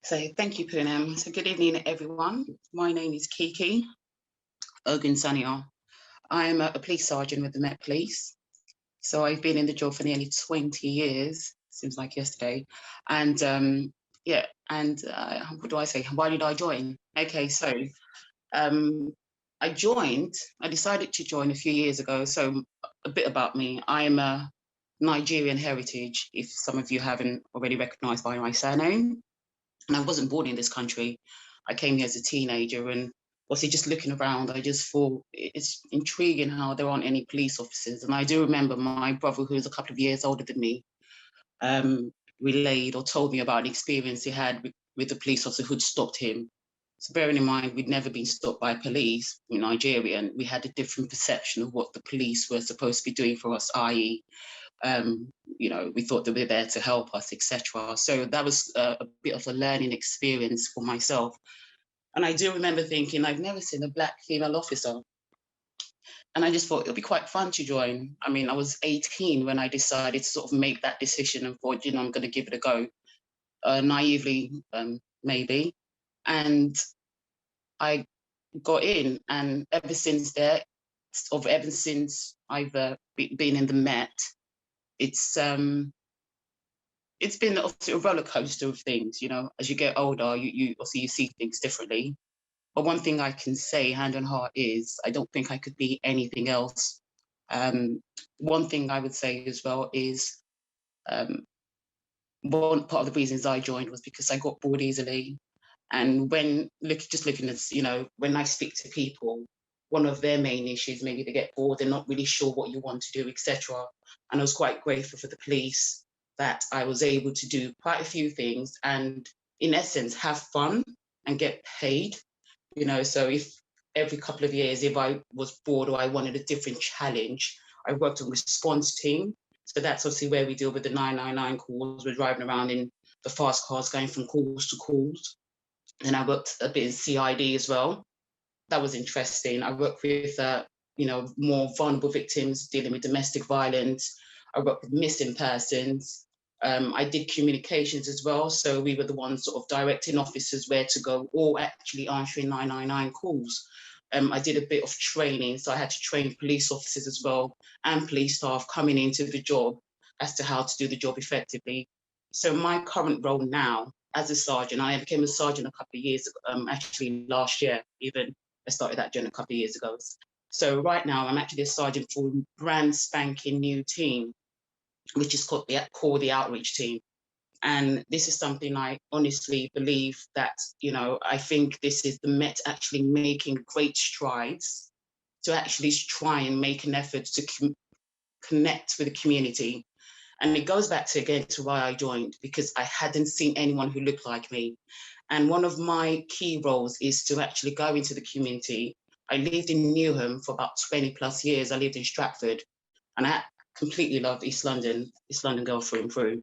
So thank you, Poonam. So good evening, everyone. My name is Kiki Ogunsanya. I'm a police sergeant with the Met Police. So I've been in the job for nearly 20 years, seems like yesterday. And yeah, and what do I say? Why did I join? Okay, so um, I decided to join a few years ago. So a bit about me. I'm a Nigerian heritage, if some of you haven't already recognized by my surname. And I wasn't born in this country. I came here as a teenager, and obviously just looking around, I just thought it's intriguing how there aren't any police officers. And I do remember my brother, who was a couple of years older than me, relayed or told me about an experience he had with a police officer who'd stopped him. So bearing in mind, we'd never been stopped by police in Nigeria, and we had a different perception of what the police were supposed to be doing for us, i.e., we thought they were there to help us, etc. So that was a bit of a learning experience for myself. And I do remember thinking, I've never seen a Black female officer. And I just thought it'll be quite fun to join. I mean, I was 18 when I decided to sort of make that decision and thought, I'm going to give it a go, naively, maybe. And I got in, and ever since I've been in the Met, it's been obviously a roller coaster of things. As you get older, you see things differently. But one thing I can say, hand on heart, is I don't think I could be anything else. One thing I would say as well is one part of the reasons I joined was because I got bored easily. And when looking at, when I speak to people, one of their main issues, maybe they get bored, they're not really sure what you want to do, etc. And I was quite grateful for the police that I was able to do quite a few things and, in essence, have fun and get paid. So if every couple of years, if I was bored or I wanted a different challenge, I worked on response team. So that's obviously where we deal with the 999 calls. We're driving around in the fast cars going from calls to calls. And I worked a bit in CID as well. That was interesting. I worked with, more vulnerable victims dealing with domestic violence. I worked with missing persons. I did communications as well. So we were the ones sort of directing officers where to go or actually answering 999 calls. I did a bit of training. So I had to train police officers as well and police staff coming into the job as to how to do the job effectively. So my current role now as a sergeant, I became a sergeant a couple of years ago, actually last year, even. I started that journey a couple of years ago. So right now I'm actually a sergeant for a brand spanking new team, which is called the Outreach Team. And this is something I honestly believe that, I think this is the Met actually making great strides to actually try and make an effort to connect with the community. And it goes back to why I joined, because I hadn't seen anyone who looked like me. And one of my key roles is to actually go into the community. I lived in Newham for about 20 plus years. I lived in Stratford, and I completely love East London girl through and through.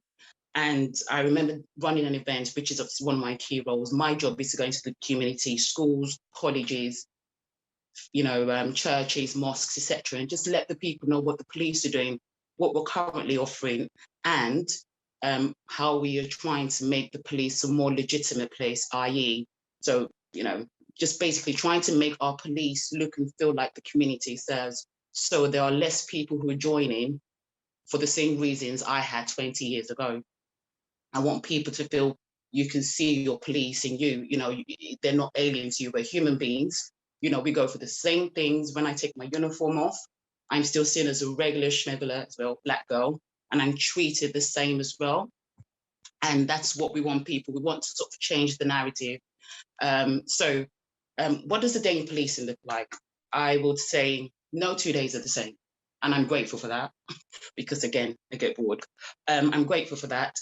And I remember running an event, which is one of my key roles. My job is to go into the community, schools, colleges, churches, mosques, etc., and just let the people know what the police are doing, what we're currently offering, and how we are trying to make the police a more legitimate place, i.e., just basically trying to make our police look and feel like the community serves. So there are less people who are joining for the same reasons I had 20 years ago. I want people to feel you can see your police in you. They're not aliens to you, we're human beings. We go for the same things. When I take my uniform off, I'm still seen as a regular schmeggler as well, Black girl, and I'm treated the same as well. And that's what we want people. We want to sort of change the narrative. What does the day in policing look like? I would say no 2 days are the same. And I'm grateful for that because, again, I get bored. I'm grateful for that.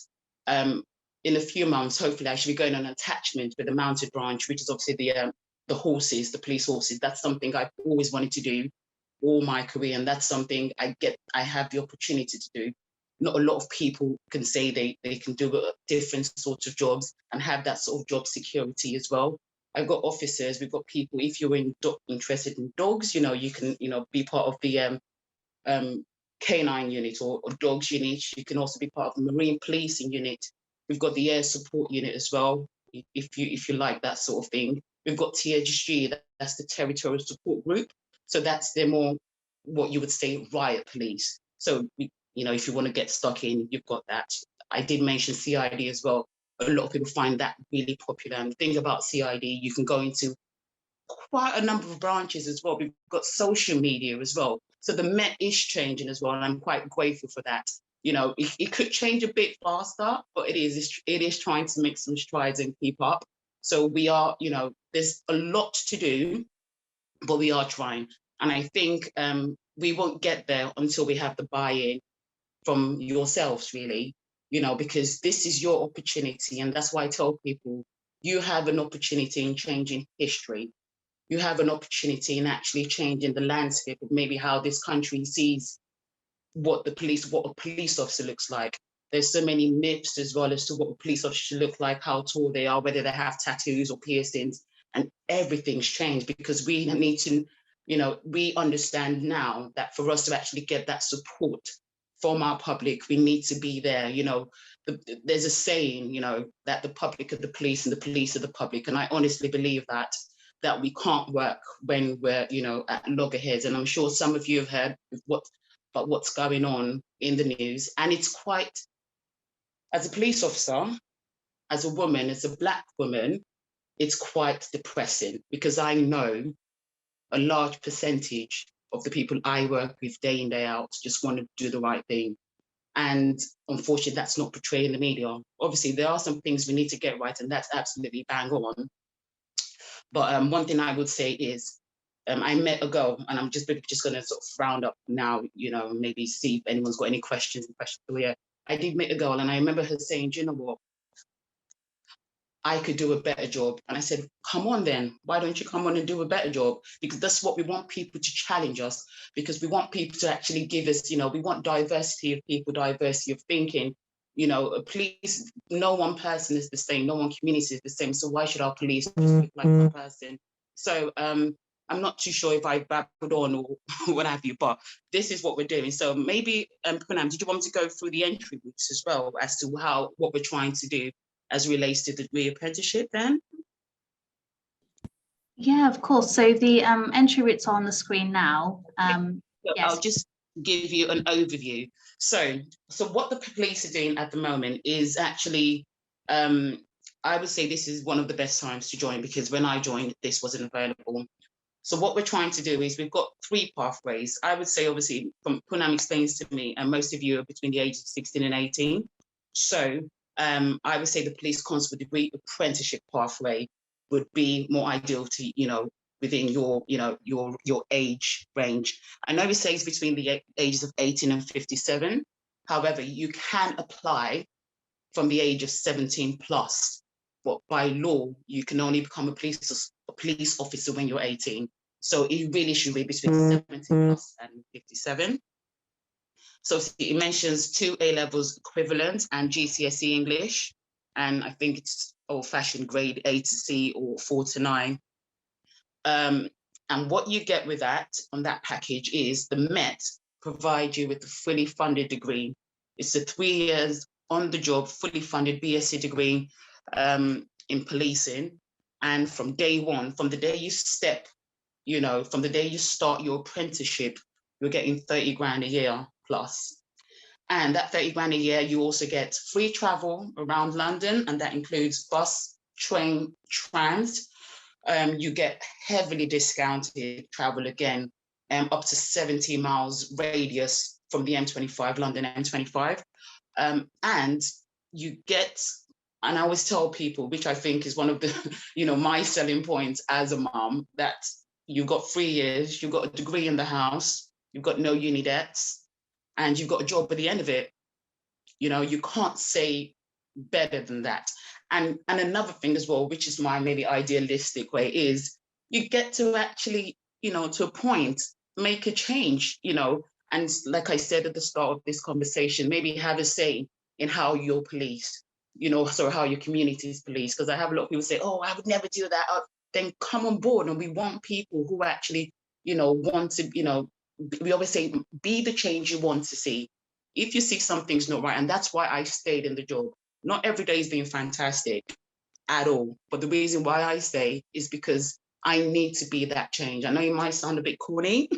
In a few months, hopefully, I should be going on an attachment with the mounted branch, which is obviously the horses, the police horses. That's something I've always wanted to do all my career, and that's something I have the opportunity to do. Not a lot of people can say they can do different sorts of jobs and have that sort of job security as well. I've got officers, we've got people. If you're interested in dogs, you can be part of the canine unit or dogs unit. You can also be part of the marine policing unit. We've got the air support unit as well. if you like that sort of thing. We've got THG, that's the Territorial Support Group. So that's the more what you would say riot police. So, you know, if you want to get stuck in, you've got that. I did mention CID as well. A lot of people find that really popular. And the thing about CID, you can go into quite a number of branches as well. We've got social media as well. So the Met is changing as well, and I'm quite grateful for that. You know, it could change a bit faster, but it is trying to make some strides and keep up. So we are, you know, there's a lot to do, but we are trying. And I think we won't get there until we have the buy-in from yourselves, really, you know, because this is your opportunity. And that's why I tell people, you have an opportunity in changing history. You have an opportunity in actually changing the landscape of maybe how this country sees what a police officer looks like. There's so many myths as well as to what a police officer should look like, how tall they are, whether they have tattoos or piercings, and everything's changed because we need to, you know, we understand now that for us to actually get that support from our public, we need to be there. You know, there's a saying, you know, that the public are the police and the police are the public. And I honestly believe that we can't work when we're, you know, at loggerheads. And I'm sure some of you have heard what's going on in the news. And it's quite, as a police officer, as a woman, as a Black woman, it's quite depressing because I know a large percentage of the people I work with day in, day out just want to do the right thing. And unfortunately, that's not portrayed in the media. Obviously, there are some things we need to get right, and that's absolutely bang on. But one thing I would say is, I met a girl, and I'm just going to sort of round up now, you know, maybe see if anyone's got any questions. So yeah, I did meet a girl, and I remember her saying, "Do you know what? I could do a better job." And I said, "Come on then, why don't you come on and do a better job?" Because that's what we want, people to challenge us, because we want people to actually give us, you know, we want diversity of people, diversity of thinking. You know, police, no one person is the same, no one community is the same. So why should our police just look like one person? So I'm not too sure if I babbled on or what have you, but this is what we're doing. So maybe, Poonam, did you want to go through the entry routes as well as to what we're trying to do as relates to the reapprenticeship then? Yeah, of course. So the entry routes are on the screen now. So yes. I'll just give you an overview. So what the police are doing at the moment is actually, I would say this is one of the best times to join, because when I joined, this wasn't available. So what we're trying to do is we've got 3 pathways. I would say, obviously, from Poonam explains to me, and most of you are between the ages of 16 and 18. So I would say the police constable degree apprenticeship pathway would be more ideal to, you know, within your, you know, your age range. I know it says between the ages of 18 and 57. However, you can apply from the age of 17 plus, but by law, you can only become a police officer when you're 18. So it really should be between 17 plus and 57. So it mentions 2 A-levels equivalent and GCSE English. And I think it's old-fashioned grade A to C or 4 to 9. And what you get with that, on that package, is the Met provide you with a fully funded degree. It's a 3 years on the job, fully funded BSc degree in policing. And from day one, from the day you step, you know, from the day you start your apprenticeship, you're getting 30 grand a year plus. And that 30 grand a year, you also get free travel around London, and that includes bus, train, trams. You get heavily discounted travel again, up to 70 miles radius from the M25, London M25. And you get, and I always tell people, which I think is one of the, you know, my selling points as a mom, that you've got 3 years, you've got a degree in the house, you've got no uni debts, and you've got a job at the end of it. You know, you can't say better than that. And another thing as well, which is my maybe idealistic way, is you get to actually, you know, to a point, make a change, you know, and like I said at the start of this conversation, maybe have a say in how you're policed, you know, so how your community is policed. Because I have a lot of people say, "Oh, I would never do that." Then come on board, and we want people who actually, you know, want to, you know, we always say, be the change you want to see. If you see something's not right, and that's why I stayed in the job. Not every day has been fantastic. at all. But the reason why I stay is because I need to be that change. I know it might sound a bit corny,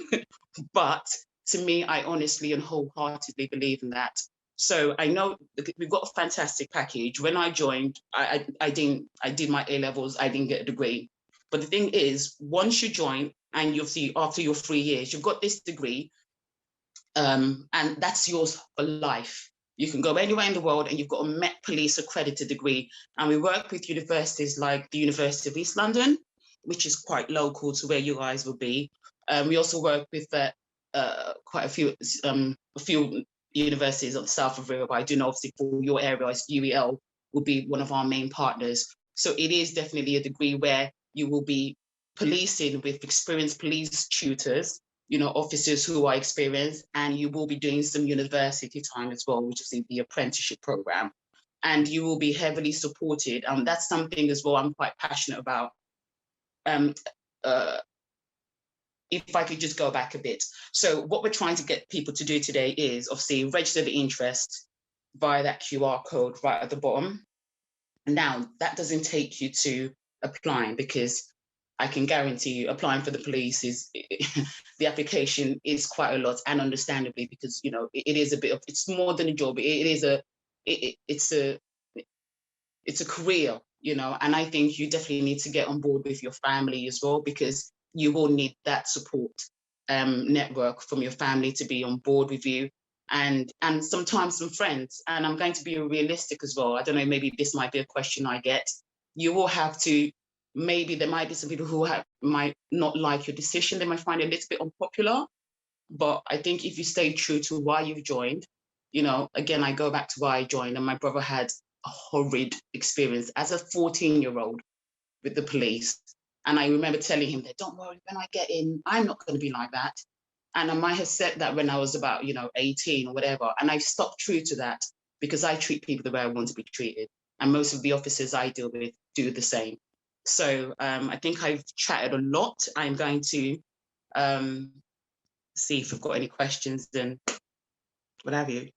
but to me, I honestly and wholeheartedly believe in that. So I know we've got a fantastic package. When I joined, I did my A levels, I didn't get a degree. But the thing is, once you join and you'll see after your 3 years, you've got this degree, and that's yours for life. You can go anywhere in the world and you've got a Met Police accredited degree. And we work with universities like the University of East London, which is quite local to where you guys will be. We also work with quite a few universities on the south of River, but I do know obviously for your area, UEL will be one of our main partners. So it is definitely a degree where you will be policing with experienced police tutors, officers who are experienced, and you will be doing some university time as well, which is the apprenticeship program. And you will be heavily supported. That's something as well I'm quite passionate about. If I could just go back a bit. So what we're trying to get people to do today is obviously register the interest via that QR code right at the bottom. Now, that doesn't take you to applying, because I can guarantee you applying for the police is the application is quite a lot, and understandably, because it is a bit of, it's more than a job. It's a career, and I think you definitely need to get on board with your family as well, because you will need that support network from your family to be on board with you, and sometimes some friends. And I'm going to be realistic as well. I don't know, maybe this might be a question I get. You will have to, maybe there might be some people who might not like your decision. They might find it a little bit unpopular. But I think if you stay true to why you've joined, again, I go back to why I joined, and my brother had a horrid experience as a 14-year-old with the police. And I remember telling him that, don't worry, when I get in, I'm not going to be like that. And I might have said that when I was about, 18 or whatever. And I stopped true to that, because I treat people the way I want to be treated. And most of the officers I deal with do the same. So I think I've chatted a lot. I'm going to see if we've got any questions and what have you.